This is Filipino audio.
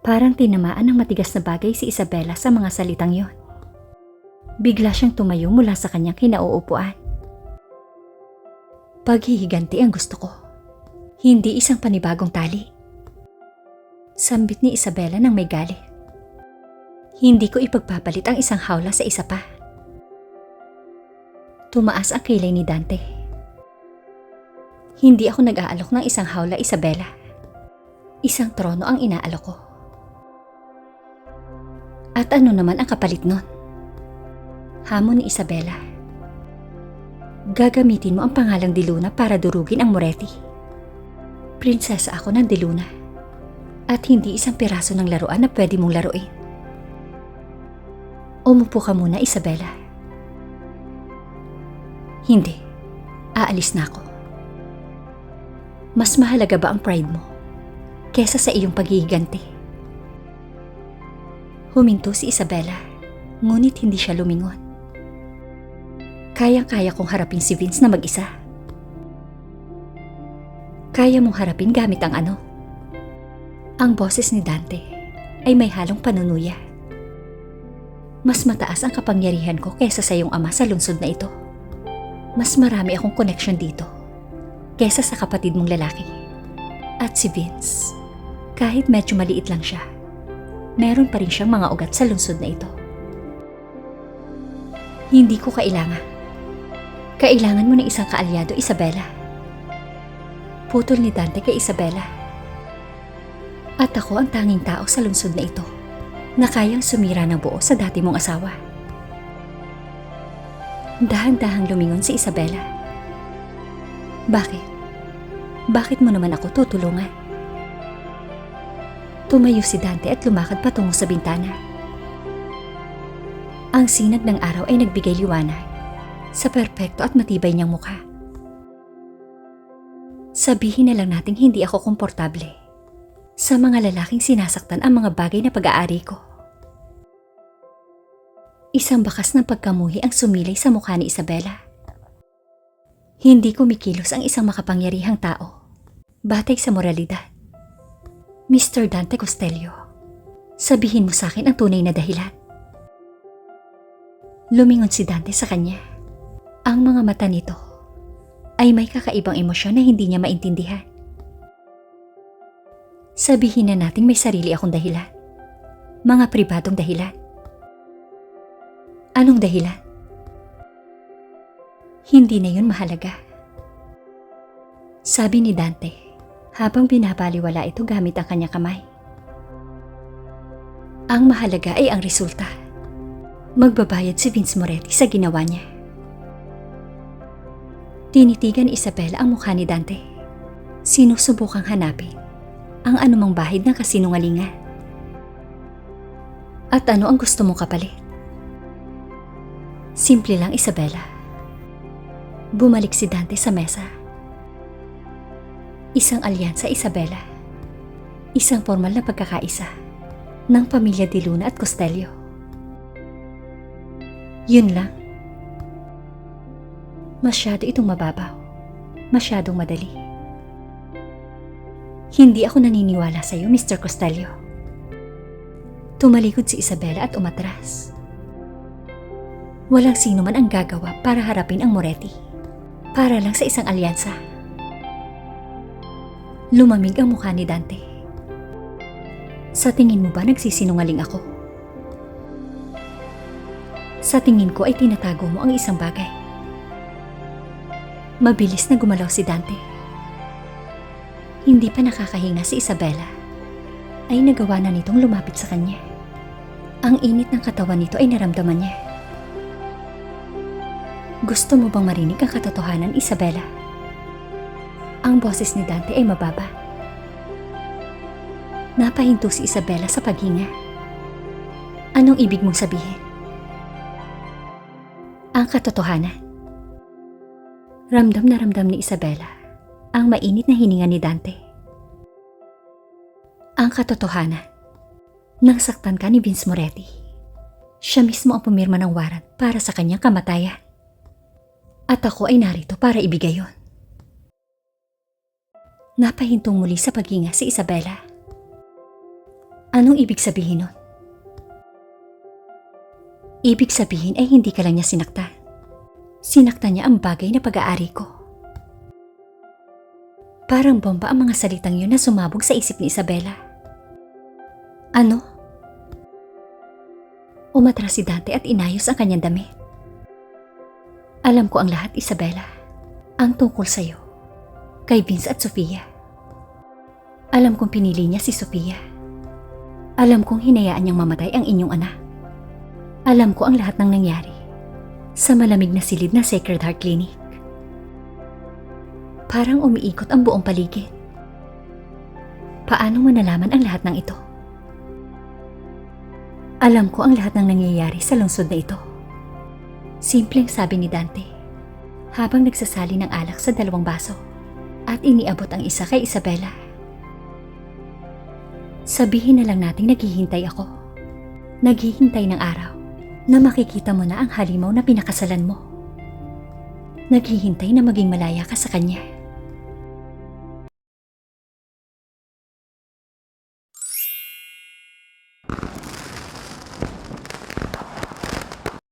Parang tinamaan ng matigas na bagay si Isabela sa mga salitang yon. Bigla siyang tumayo mula sa kanyang kinauupuan. Paghihiganti ang gusto ko. Hindi isang panibagong tali. Sambit ni Isabela ng may galit. Hindi ko ipagpapalit ang isang hawla sa isa pa. Tumaas ang kilay ni Dante. Hindi ako nag-aalok ng isang hawla, Isabela. Isang trono ang inaalok ko. At ano naman ang kapalit nun? Hamon ni Isabela. Gagamitin mo ang pangalang Diluna para durugin ang Moretti. Prinsesa ako ng Diluna. At hindi isang piraso ng laruan na pwede mong laruin. Umupo ka muna, Isabela. Hindi. Aalis na ako. Mas mahalaga ba ang pride mo kesa sa iyong paghihiganti? Huminto si Isabela, ngunit hindi siya lumingon. Kayang-kaya kong harapin si Vince na mag-isa. Kaya mong harapin gamit ang ano? Ang boses ni Dante ay may halong panunuya. Mas mataas ang kapangyarihan ko kesa sa iyong ama sa lungsod na ito. Mas marami akong connection dito kesa sa kapatid mong lalaki. At si Vince, kahit medyo maliit lang siya, meron pa rin siyang mga ugat sa lungsod na ito. Hindi ko kailangan. Kailangan mo ng isang kaalyado, Isabela. Putol ni Dante kay Isabela. At ako ang tanging tao sa lungsod na ito na kayang sumira ng buo sa dati mong asawa. Dahan-dahang lumingon si Isabela. Bakit? Bakit mo naman ako tutulungan? Tumayo si Dante at lumakad patungo sa bintana. Ang sinag ng araw ay nagbigay liwanag sa perpekto at matibay niyang mukha. Sabihin na lang nating hindi ako komportable sa mga lalaking sinasaktan ang mga bagay na pag-aari ko. Isang bakas ng pagkamuhi ang sumilay sa mukha ni Isabela. Hindi kumikilos ang isang makapangyarihang tao batay sa moralidad. Mr. Dante Costello, sabihin mo sa akin ang tunay na dahilan. Lumingon si Dante sa kanya. Ang mga mata nito ay may kakaibang emosyon na hindi niya maintindihan. Sabihin na nating may sarili akong dahilan. Mga pribadong dahilan. Anong dahilan? Hindi na yun mahalaga. Sabi ni Dante habang binabaliwala ito gamit ang kanyang kamay. Ang mahalaga ay ang resulta. Magbabayad si Vince Moretti sa ginawa niya. Tinitigan ni Isabela ang mukha ni Dante. Sinusubukang hanapin ang anumang bahid ng kasinungalingan. At ano ang gusto mong kapalit? Simple lang, Isabela. Bumalik si Dante sa mesa. Isang alyansa, Isabela. Isang formal na pagkakaisa ng pamilya De Luna at Costello. Yun lang. Masyado itong mababaw. Masyadong madali. Hindi ako naniniwala sa iyo, Mr. Costello. Tumalikod si Isabela at umatras. Walang sino man ang gagawa para harapin ang Moretti. Para lang sa isang alyansa. Lumamig ang mukha ni Dante. Sa tingin mo ba nagsisinungaling ako? Sa tingin ko ay tinatago mo ang isang bagay. Mabilis na gumalaw si Dante. Hindi pa nakakahinga si Isabela ay nagawa na nitong lumapit sa kanya. Ang init ng katawan nito ay naramdaman niya. Gusto mo bang marinig ang katotohanan, Isabela? Ang boses ni Dante ay mababa. Napahinto si Isabela sa paghinga. Anong ibig mong sabihin? Ang katotohanan. Ramdam na ramdam ni Isabela ang mainit na hininga ni Dante. Ang katotohanan. Nang saktan ka ni Vince Moretti, siya mismo ang pumirma ng warrant para sa kanyang kamatayan. At ako ay narito para ibigay yon. Napahintong muli sa paghinga si Isabela. Anong ibig sabihin nun? Ibig sabihin ay hindi ka lang niya sinaktan. Sinaktan niya ang bagay na pag-aari ko. Parang bomba ang mga salitang yun na sumabog sa isip ni Isabela. Ano? Umatras si Dante at inayos ang kanyang damit. Alam ko ang lahat, Isabela. Ang tungkol sa'yo. Kay Vince at Sofia. Alam kong pinili niya si Sofia. Alam kong hinayaan niyang mamatay ang inyong anak. Alam ko ang lahat ng nangyari sa malamig na silid na Sacred Heart Clinic. Parang umiikot ang buong paligid. Paano mo nalaman ang lahat ng ito? Alam ko ang lahat ng nangyayari sa lungsod na ito. Simpleng sabi ni Dante habang nagsasali ng alak sa 2 baso at iniabot ang isa kay Isabela. Sabihin na lang nating naghihintay ako. Naghihintay ng araw na makikita mo na ang halimaw na pinakasalan mo. Naghihintay na maging malaya ka sa kanya.